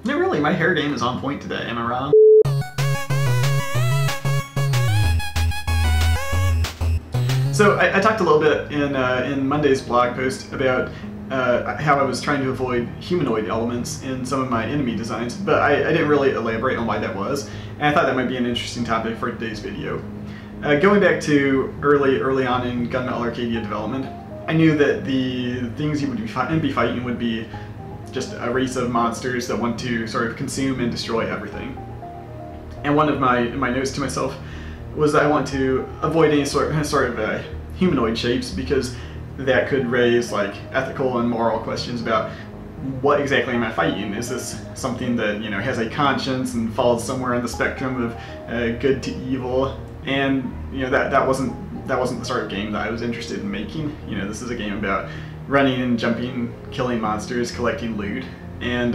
Yeah, really, my hair game is on point today, am I wrong? So I talked a little bit in Monday's blog post about how I was trying to avoid humanoid elements in some of my enemy designs, but I didn't really elaborate on why that was, and I thought that might be an interesting topic for today's video. Going back to early on in Gunmetal Arcadia development, I knew that the things you would be fighting would be just a race of monsters that want to sort of consume and destroy everything. And one of my notes to myself was that I want to avoid any sort of humanoid shapes, because that could raise like ethical and moral questions about what exactly am I fighting? Is this something that, you know, has a conscience and falls somewhere on the spectrum of good to evil? And you know, that wasn't the sort of game that I was interested in making. You know, this is a game about running and jumping, killing monsters, collecting loot, and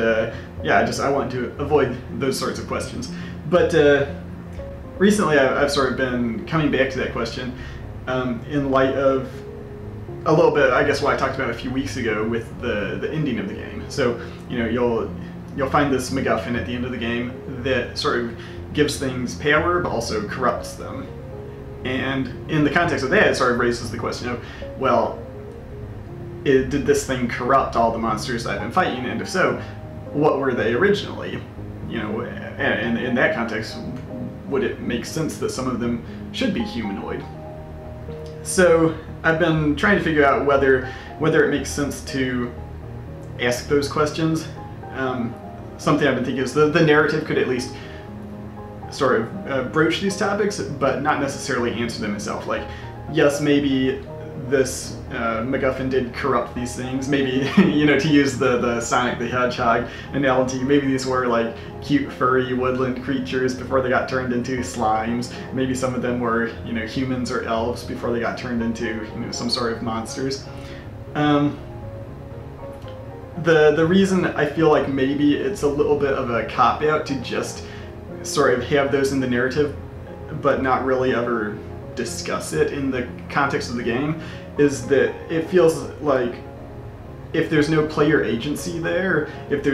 yeah, I wanted to avoid those sorts of questions. But recently I've sort of been coming back to that question in light of a little bit, I guess, what I talked about a few weeks ago with the ending of the game. So, you know, you'll find this MacGuffin at the end of the game that sort of gives things power but also corrupts them. And in the context of that, it sort of raises the question of, well, did this thing corrupt all the monsters I've been fighting? And if so, what were they originally? You know, and in that context, would it make sense that some of them should be humanoid? So I've been trying to figure out whether it makes sense to ask those questions. Something I've been thinking is the narrative could at least sort of broach these topics, but not necessarily answer them itself. Like, yes, maybe this MacGuffin did corrupt these things. Maybe, you know, to use the Sonic the Hedgehog analogy, maybe these were like cute furry woodland creatures before they got turned into slimes. Maybe some of them were, you know, humans or elves before they got turned into, you know, some sort of monsters. The reason I feel like maybe it's a little bit of a cop-out to just sort of have those in the narrative but not really ever discuss it in the context of the game is that it feels like if there's no player agency there, if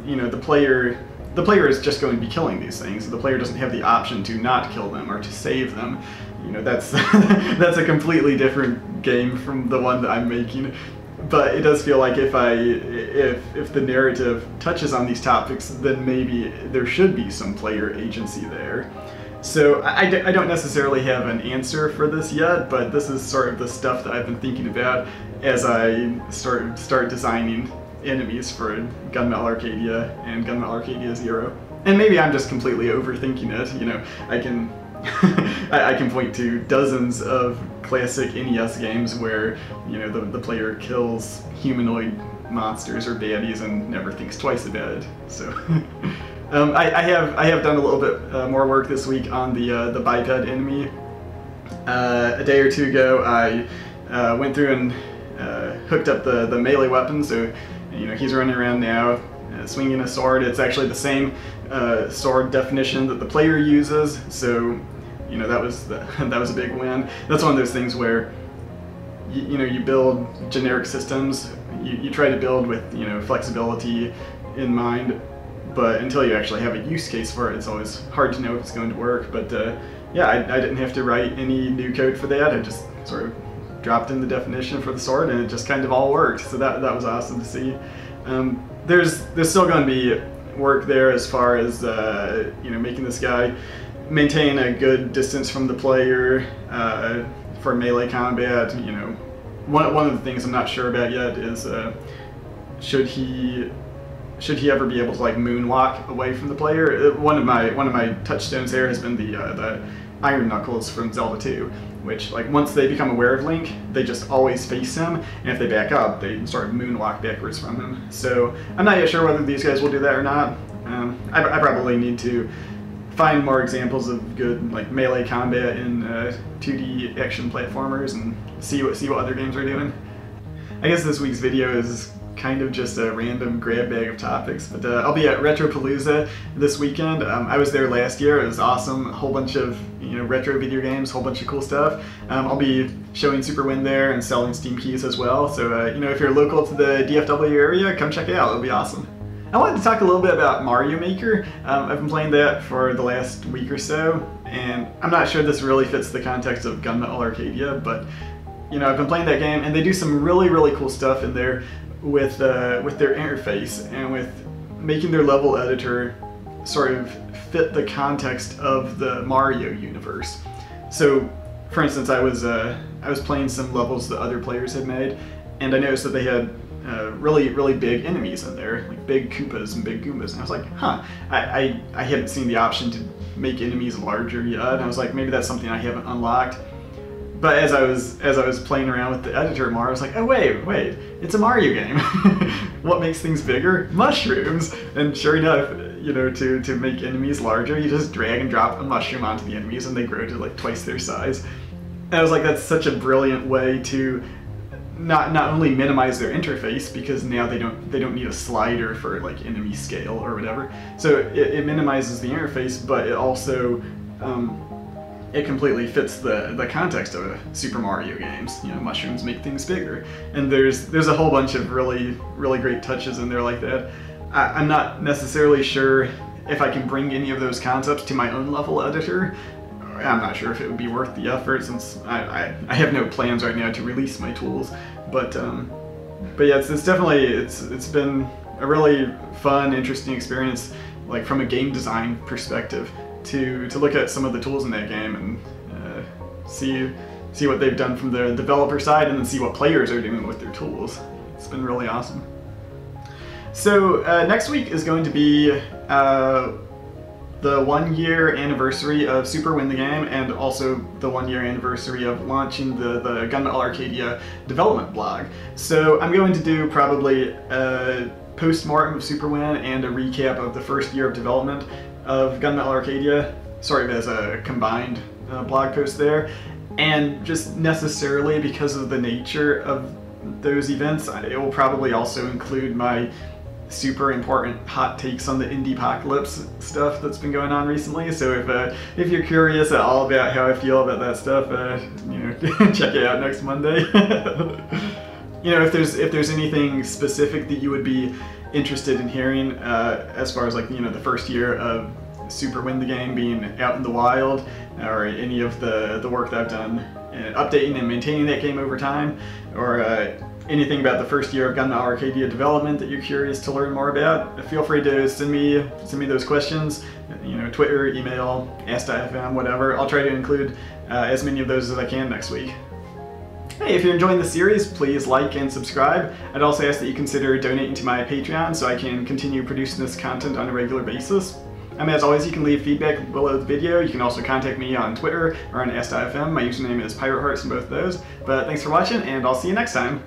you know, the player is just going to be killing these things, the player doesn't have the option to not kill them or to save them. You know, that's that's a completely different game from the one that I'm making. But it does feel like if the narrative touches on these topics, then maybe there should be some player agency there. So I don't necessarily have an answer for this yet, but this is sort of the stuff that I've been thinking about as I start designing enemies for Gunmetal Arcadia and Gunmetal Arcadia 0. And maybe I'm just completely overthinking it. You know, I can I can point to dozens of classic NES games where, you know, the player kills humanoid monsters or baddies and never thinks twice about it. So I have done a little bit more work this week on the biped enemy. A day or two ago, I went through and hooked up the melee weapon. So, you know, he's running around now, swinging a sword. It's actually the same sword definition that the player uses. So, you know, that was a big win. That's one of those things where you know, you build generic systems. You try to build with, you know, flexibility in mind. But until you actually have a use case for it, it's always hard to know if it's going to work. But yeah, I didn't have to write any new code for that. I just sort of dropped in the definition for the sword, and it just kind of all worked. So that was awesome to see. There's still going to be work there as far as you know, making this guy maintain a good distance from the player for melee combat. You know, one of the things I'm not sure about yet is should he ever be able to like moonwalk away from the player? One of my touchstones there has been the Iron Knuckles from Zelda 2, which, like, once they become aware of Link, they just always face him, and if they back up, they sort of moonwalk backwards from him. So I'm not yet sure whether these guys will do that or not. I probably need to find more examples of good, like, melee combat in 2D action platformers and see what other games are doing. I guess this week's video is kind of just a random grab bag of topics, but I'll be at Retropalooza this weekend. I was there last year. It was awesome. A whole bunch of, you know, retro video games, a whole bunch of cool stuff. I'll be showing Super Win there and selling Steam keys as well. So you know, if you're local to the DFW area, come check it out. It'll be awesome. I wanted to talk a little bit about Mario Maker. I've been playing that for the last week or so, and I'm not sure this really fits the context of Gunmetal Arcadia, but you know, I've been playing that game, and they do some really cool stuff in there with their interface and with making their level editor sort of fit the context of the Mario universe. So, for instance, I was playing some levels that other players had made, and I noticed that they had really big enemies in there, like big Koopas and big Goombas, and I was like, huh, I hadn't seen the option to make enemies larger yet, and I was like, maybe that's something I haven't unlocked. But as I was playing around with the editor more, I was like, oh wait, it's a Mario game. What makes things bigger? Mushrooms. And sure enough, you know, to make enemies larger, you just drag and drop a mushroom onto the enemies, and they grow to like twice their size. And I was like, that's such a brilliant way to not only minimize their interface, because now they don't need a slider for like enemy scale or whatever. So it minimizes the interface, but it also it completely fits the context of Super Mario games. You know, mushrooms make things bigger, and there's a whole bunch of really great touches in there like that. I'm not necessarily sure if I can bring any of those concepts to my own level editor. I'm not sure if it would be worth the effort, since I have no plans right now to release my tools. But yeah, it's definitely it's been a really fun, interesting experience, like from a game design perspective, to look at some of the tools in that game and see what they've done from the developer side, and then see what players are doing with their tools. It's been really awesome. So next week is going to be the 1-year anniversary of Super Win the Game, and also the 1-year anniversary of launching the Gunmetal Arcadia development blog. So I'm going to do probably a post-mortem of Super Win and a recap of the first year of development of Gunmetal Arcadia, sort of as a combined blog post there. And just necessarily because of the nature of those events, it will probably also include my super important hot takes on the indie-pocalypse stuff that's been going on recently. So if you're curious at all about how I feel about that stuff, you know, check it out next Monday. You know, if there's anything specific that you would be interested in hearing, as far as like, you know, the first year of Super Win the Game being out in the wild, or any of the work that I've done updating and maintaining that game over time, or anything about the first year of Gunmetal Arcadia development that you're curious to learn more about, feel free to send me those questions. You know, Twitter, email, Ask.fm, whatever. I'll try to include as many of those as I can next week. Hey, if you're enjoying the series, please like and subscribe. I'd also ask that you consider donating to my Patreon so I can continue producing this content on a regular basis. As always, you can leave feedback below the video. You can also contact me on Twitter or on Ask.fm. My username is PirateHearts in both of those. But thanks for watching, and I'll see you next time.